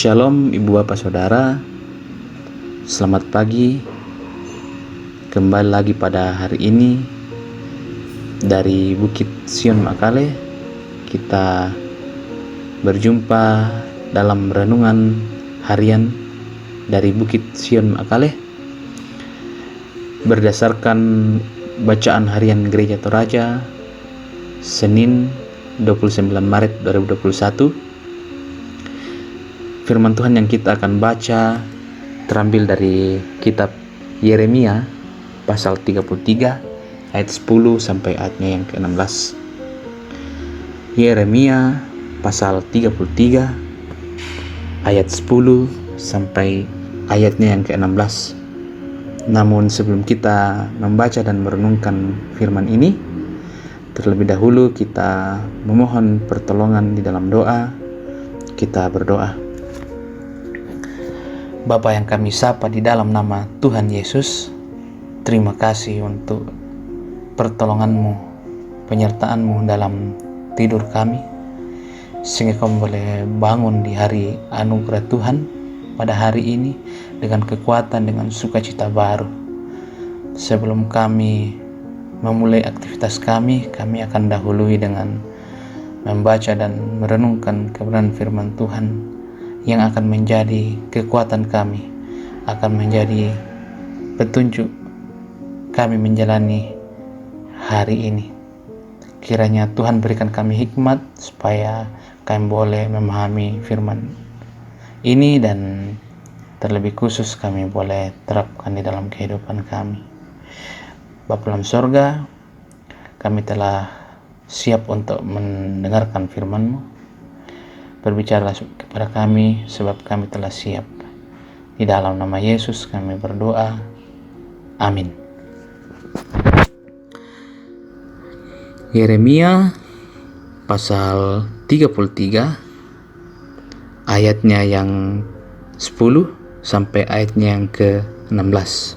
Shalom Ibu Bapak Saudara, selamat pagi. Kembali lagi pada hari ini dari Bukit Sion Makale. Kita berjumpa dalam renungan harian dari Bukit Sion Makale berdasarkan bacaan harian Gereja Toraja Senin 29 Maret 2021. Firman Tuhan yang kita akan baca terambil dari kitab Yeremia pasal 33 ayat 10 sampai ayatnya yang ke-16. Yeremia pasal 33 ayat 10 sampai ayatnya yang ke-16. Namun sebelum kita membaca dan merenungkan firman ini, terlebih dahulu kita memohon pertolongan di dalam doa. Kita berdoa. Bapa yang kami sapa di dalam nama Tuhan Yesus, terima kasih untuk pertolongan-Mu, penyertaan-Mu dalam tidur kami, sehingga kami boleh bangun di hari anugerah Tuhan pada hari ini dengan kekuatan, dengan sukacita baru. Sebelum kami memulai aktivitas kami akan dahului dengan membaca dan merenungkan kebenaran firman Tuhan yang akan menjadi kekuatan kami, akan menjadi petunjuk kami menjalani hari ini. Kiranya Tuhan berikan kami hikmat supaya kami boleh memahami firman ini, dan terlebih khusus kami boleh terapkan di dalam kehidupan kami. Bapa dalam sorga, kami telah siap untuk mendengarkan firman-Mu. Berbicaralah kepada kami, sebab kami telah siap. Di dalam nama Yesus kami berdoa. Amin. Yeremia pasal 33 ayatnya yang 10 sampai ayatnya yang ke-16.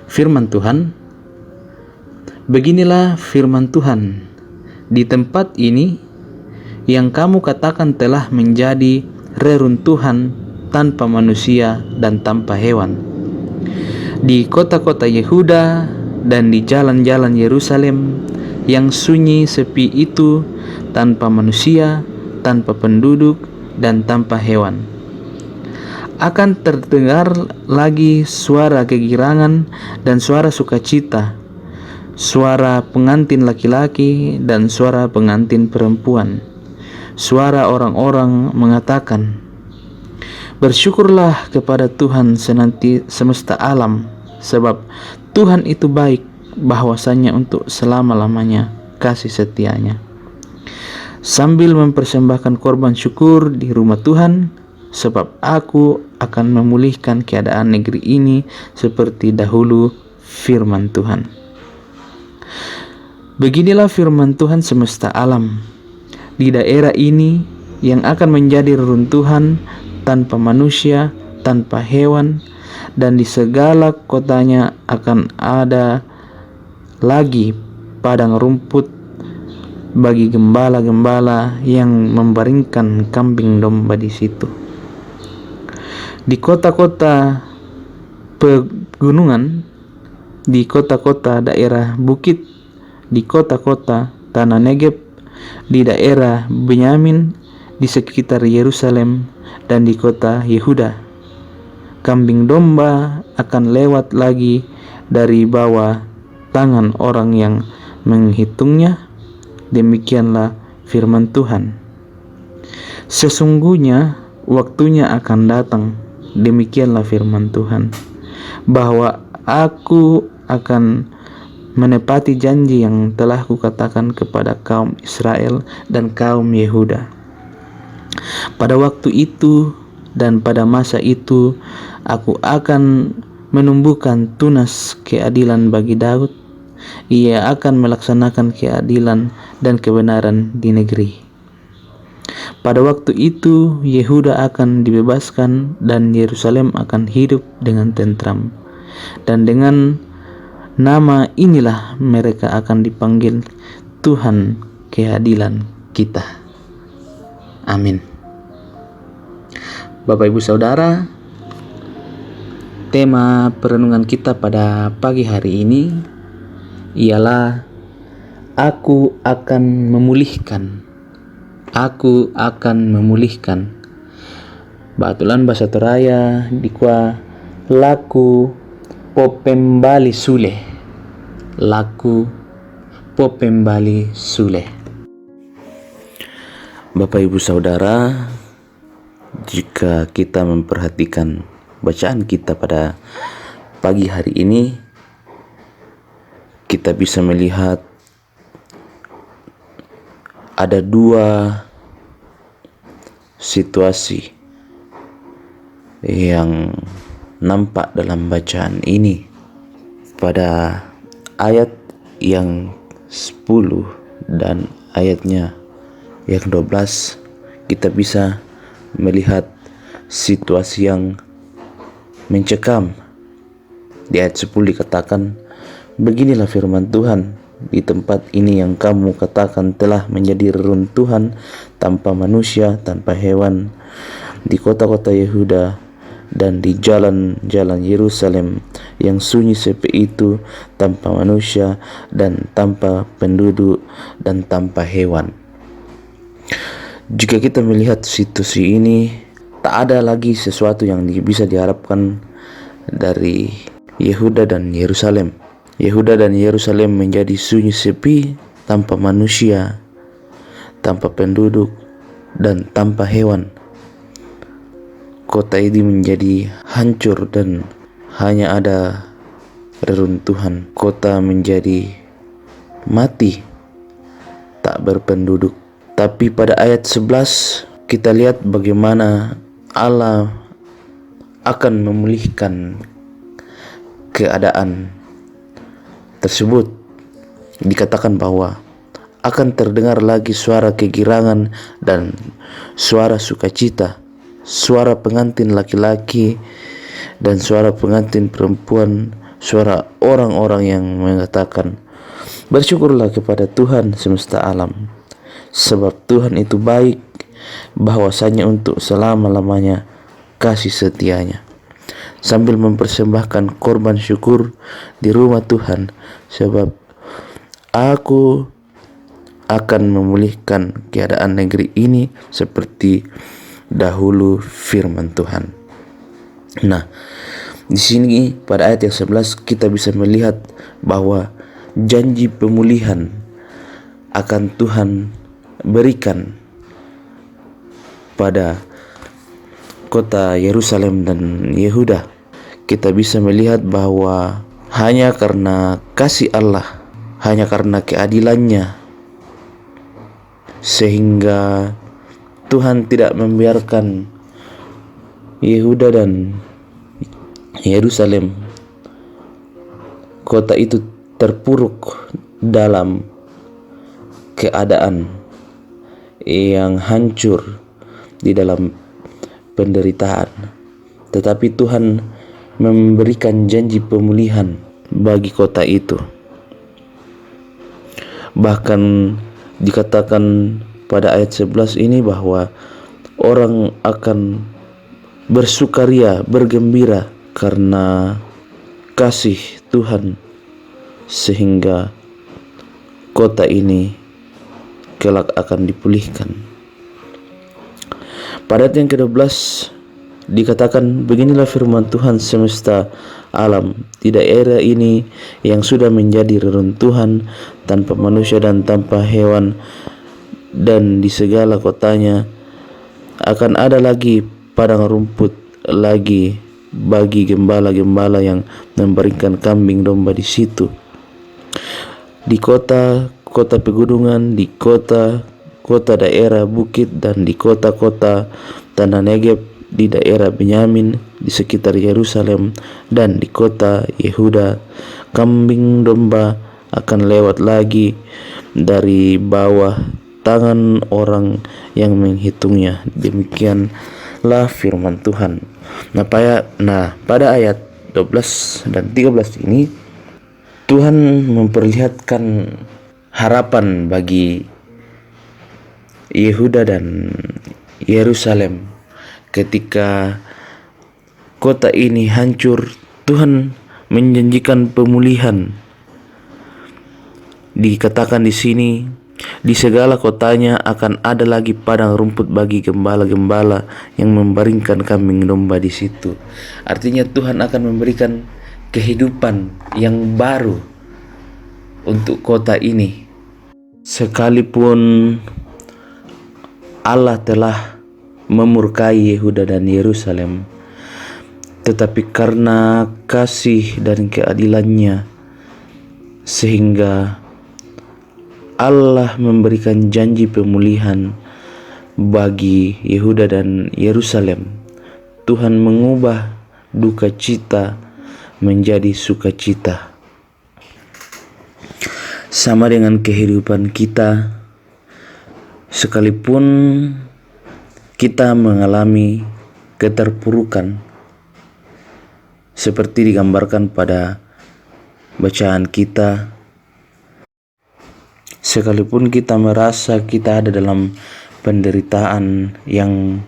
Firman Tuhan, beginilah firman Tuhan, di tempat ini yang kamu katakan telah menjadi reruntuhan tanpa manusia dan tanpa hewan. Di kota-kota Yehuda dan di jalan-jalan Yerusalem yang sunyi sepi itu, tanpa manusia, tanpa penduduk, dan tanpa hewan, akan terdengar lagi suara kegirangan dan suara sukacita, suara pengantin laki-laki dan suara pengantin perempuan. Suara orang-orang mengatakan, bersyukurlah kepada Tuhan semesta alam, sebab Tuhan itu baik, bahwasanya untuk selama-lamanya kasih setianya. Sambil mempersembahkan korban syukur di rumah Tuhan, sebab aku akan memulihkan keadaan negeri ini seperti dahulu, firman Tuhan. Beginilah firman Tuhan semesta alam. Di daerah ini yang akan menjadi reruntuhan tanpa manusia, tanpa hewan, dan di segala kotanya akan ada lagi padang rumput bagi gembala-gembala yang membaringkan kambing domba di situ. Di kota-kota pegunungan, di kota-kota daerah bukit, di kota-kota tanah Negeb, di daerah Benyamin, di sekitar Yerusalem, dan di kota Yehuda, kambing domba akan lewat lagi dari bawah tangan orang yang menghitungnya. Demikianlah firman Tuhan. Sesungguhnya waktunya akan datang, demikianlah firman Tuhan, bahwa aku akan menepati janji yang telah kukatakan kepada kaum Israel dan kaum Yehuda. Pada waktu itu dan pada masa itu, aku akan menumbuhkan tunas keadilan bagi Daud. Ia akan melaksanakan keadilan dan kebenaran di negeri. Pada waktu itu, Yehuda akan dibebaskan dan Yerusalem akan hidup dengan tentram. Dan dengan nama inilah mereka akan dipanggil Tuhan keadilan kita. Amin. Bapak Ibu Saudara, tema perenungan kita pada pagi hari ini ialah Aku akan memulihkan. Aku akan memulihkan. Batulan bahasa Toraya dikua laku popembali sule. Laku popembali sule. Bapak Ibu Saudara, jika kita memperhatikan bacaan kita pada pagi hari ini, kita bisa melihat ada dua situasi yang nampak dalam bacaan ini. Pada ayat yang 10 dan ayatnya yang 12, kita bisa melihat situasi yang mencekam. Di ayat 10 dikatakan, beginilah firman Tuhan, di tempat ini yang kamu katakan telah menjadi reruntuhan tanpa manusia, tanpa hewan, di kota-kota Yehuda dan di jalan-jalan Yerusalem yang sunyi sepi itu, tanpa manusia dan tanpa penduduk dan tanpa hewan. Jika kita melihat situasi ini, tak ada lagi sesuatu yang bisa diharapkan dari Yehuda dan Yerusalem. Yehuda dan Yerusalem menjadi sunyi sepi, tanpa manusia, tanpa penduduk, dan tanpa hewan. Kota ini menjadi hancur dan hanya ada reruntuhan. Kota menjadi mati, tak berpenduduk. Tapi pada ayat 11 kita lihat bagaimana Allah akan memulihkan keadaan tersebut. Dikatakan bahwa akan terdengar lagi suara kegirangan dan suara sukacita, suara pengantin laki-laki dan suara pengantin perempuan, suara orang-orang yang mengatakan, bersyukurlah kepada Tuhan semesta alam, sebab Tuhan itu baik, bahwasanya untuk selama-lamanya kasih setianya. Sambil mempersembahkan korban syukur di rumah Tuhan, sebab aku akan memulihkan keadaan negeri ini seperti dahulu, firman Tuhan. Nah, di sini pada ayat yang 11 kita bisa melihat bahwa janji pemulihan akan Tuhan berikan pada kota Yerusalem dan Yehuda. Kita bisa melihat bahwa hanya karena kasih Allah, hanya karena keadilannya, sehingga Tuhan tidak membiarkan Yehuda dan Yerusalem, kota itu terpuruk dalam keadaan yang hancur di dalam penderitaan. Tetapi Tuhan memberikan janji pemulihan bagi kota itu. Bahkan dikatakan pada ayat 11 ini bahwa orang akan bersukaria, bergembira karena kasih Tuhan, sehingga kota ini kelak akan dipulihkan. Pada ayat yang ke-12 dikatakan, beginilah firman Tuhan semesta alam, di daerah ini yang sudah menjadi reruntuhan tanpa manusia dan tanpa hewan, dan di segala kotanya akan ada lagi padang rumput lagi bagi gembala-gembala yang memberikan kambing domba di situ. Di kota-kota pegunungan, di kota daerah bukit, dan di kota-kota tanah Negeb, di daerah Benyamin, di sekitar Yerusalem, dan di kota Yehuda, kambing domba akan lewat lagi dari bawah tangan orang yang menghitungnya. Demikianlah firman Tuhan. Pada ayat 12 dan 13 ini Tuhan memperlihatkan harapan bagi Yehuda dan Yerusalem Ketika kota ini hancur, Tuhan menjanjikan pemulihan. Dikatakan di sini, di segala kotanya akan ada lagi padang rumput bagi gembala-gembala yang membaringkan kambing domba di situ. Artinya Tuhan akan memberikan kehidupan yang baru untuk kota ini. Sekalipun Allah telah memurkai Yehuda dan Yerusalem, tetapi karena kasih dan keadilannya, sehingga Allah memberikan janji pemulihan bagi Yehuda dan Yerusalem. Tuhan mengubah duka cita menjadi sukacita. Sama dengan kehidupan kita, sekalipun kita mengalami keterpurukan seperti digambarkan pada bacaan kita, sekalipun kita merasa kita ada dalam penderitaan yang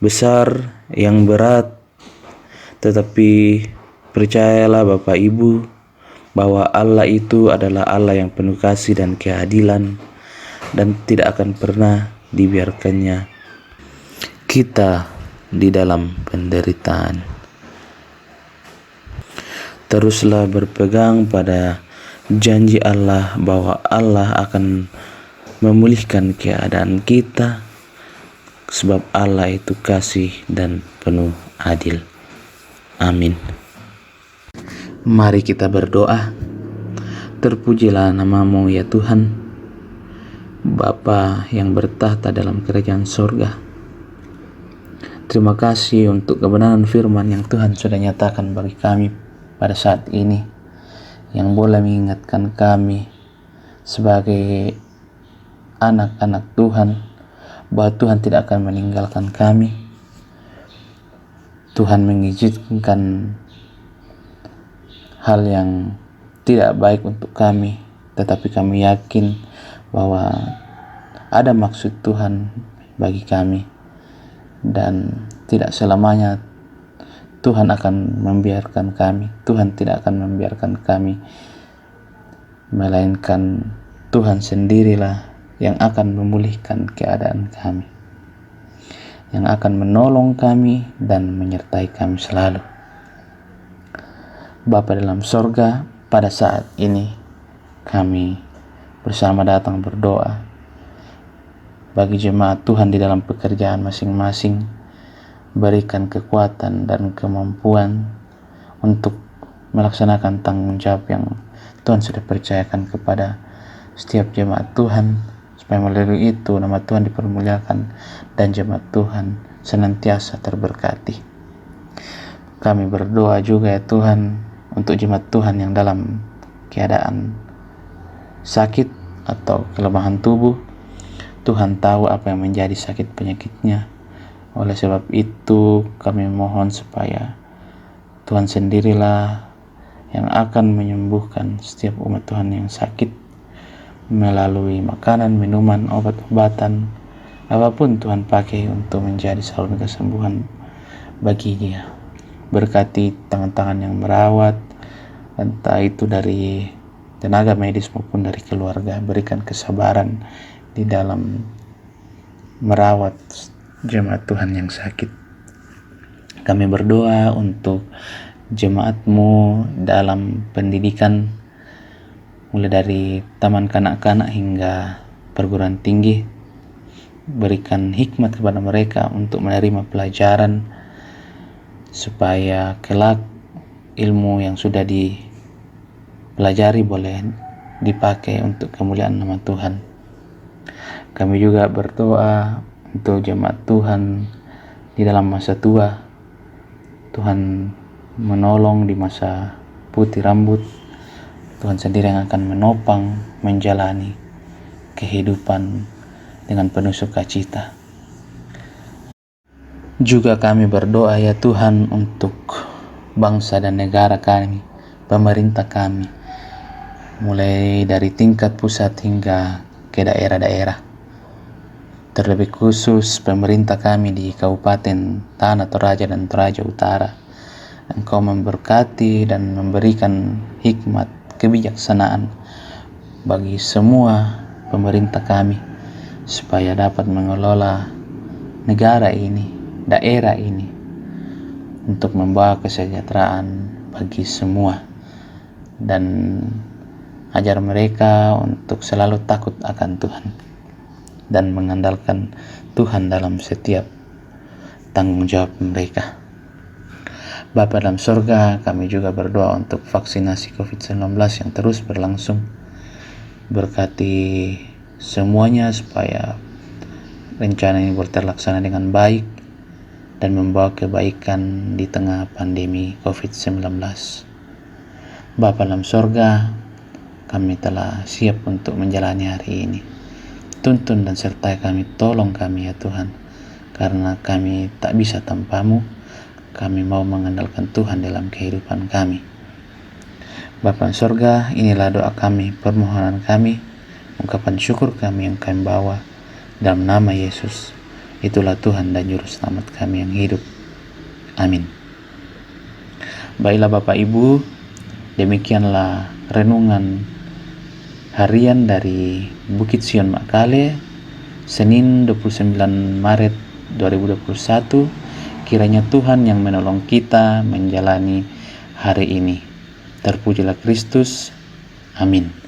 besar, yang berat, tetapi percayalah Bapak Ibu bahwa Allah itu adalah Allah yang penuh kasih dan keadilan, dan tidak akan pernah dibiarkannya kita di dalam penderitaan. Teruslah berpegang pada janji Allah bahwa Allah akan memulihkan keadaan kita, sebab Allah itu kasih dan penuh adil. Amin. Mari kita berdoa. Terpujilah nama-Mu ya Tuhan, Bapa yang bertahta dalam kerajaan sorga. Terima kasih untuk kebenaran firman yang Tuhan sudah nyatakan bagi kami pada saat ini, yang boleh mengingatkan kami sebagai anak-anak Tuhan bahwa Tuhan tidak akan meninggalkan kami. Tuhan mengizinkan hal yang tidak baik untuk kami, tetapi kami yakin bahwa ada maksud Tuhan bagi kami, dan tidak selamanya Tuhan akan membiarkan kami. Tuhan tidak akan membiarkan kami, melainkan Tuhan sendirilah yang akan memulihkan keadaan kami, yang akan menolong kami dan menyertai kami selalu. Bapa dalam sorga, pada saat ini kami bersama datang berdoa bagi jemaat Tuhan di dalam pekerjaan masing-masing. Berikan kekuatan dan kemampuan untuk melaksanakan tanggung jawab yang Tuhan sudah percayakan kepada setiap jemaat Tuhan, supaya melalui itu nama Tuhan dipermuliakan dan jemaat Tuhan senantiasa terberkati. Kami berdoa juga ya Tuhan untuk jemaat Tuhan yang dalam keadaan sakit atau kelemahan tubuh. Tuhan tahu apa yang menjadi sakit penyakitnya. Oleh sebab itu kami mohon supaya Tuhan sendirilah yang akan menyembuhkan setiap umat Tuhan yang sakit melalui makanan, minuman, obat-obatan, apapun Tuhan pakai untuk menjadi saluran kesembuhan bagi dia. Berkati tangan-tangan yang merawat, entah itu dari tenaga medis maupun dari keluarga. Berikan kesabaran di dalam merawat jemaat Tuhan yang sakit. Kami berdoa untuk jemaat-Mu dalam pendidikan, mulai dari taman kanak-kanak hingga perguruan tinggi. Berikan hikmat kepada mereka untuk menerima pelajaran, supaya kelak ilmu yang sudah dipelajari boleh dipakai untuk kemuliaan nama Tuhan. Kami juga berdoa untuk jemaat Tuhan di dalam masa tua. Tuhan menolong di masa putih rambut. Tuhan sendiri yang akan menopang menjalani kehidupan dengan penuh sukacita. Juga kami berdoa ya Tuhan untuk bangsa dan negara kami, pemerintah kami, mulai dari tingkat pusat hingga ke daerah-daerah. terlebih khusus pemerintah kami di Kabupaten Tanah Toraja dan Toraja Utara. Engkau memberkati dan memberikan hikmat kebijaksanaan bagi semua pemerintah kami supaya dapat mengelola negara ini, daerah ini, untuk membawa kesejahteraan bagi semua, dan ajar mereka untuk selalu takut akan Tuhan dan mengandalkan Tuhan dalam setiap tanggung jawab mereka. Bapa dalam surga, kami juga berdoa untuk vaksinasi COVID-19 yang terus berlangsung. Berkati semuanya supaya rencana ini terlaksana dengan baik dan membawa kebaikan di tengah pandemi COVID-19. Bapa dalam surga, kami telah siap untuk menjalani hari ini. Tuntun dan sertai kami, tolong kami ya Tuhan, karena kami tak bisa tanpa-Mu. Kami mau mengandalkan Tuhan dalam kehidupan kami. Bapa surga, inilah doa kami, permohonan kami, ungkapan syukur kami yang kami bawa dalam nama Yesus. Itulah Tuhan dan Juru Selamat kami yang hidup. Amin. Baiklah Bapak Ibu, demikianlah renungan harian dari Bukit Sion Makale, Senin 29 Maret 2021. Kiranya Tuhan yang menolong kita menjalani hari ini. Terpujilah Kristus. Amin.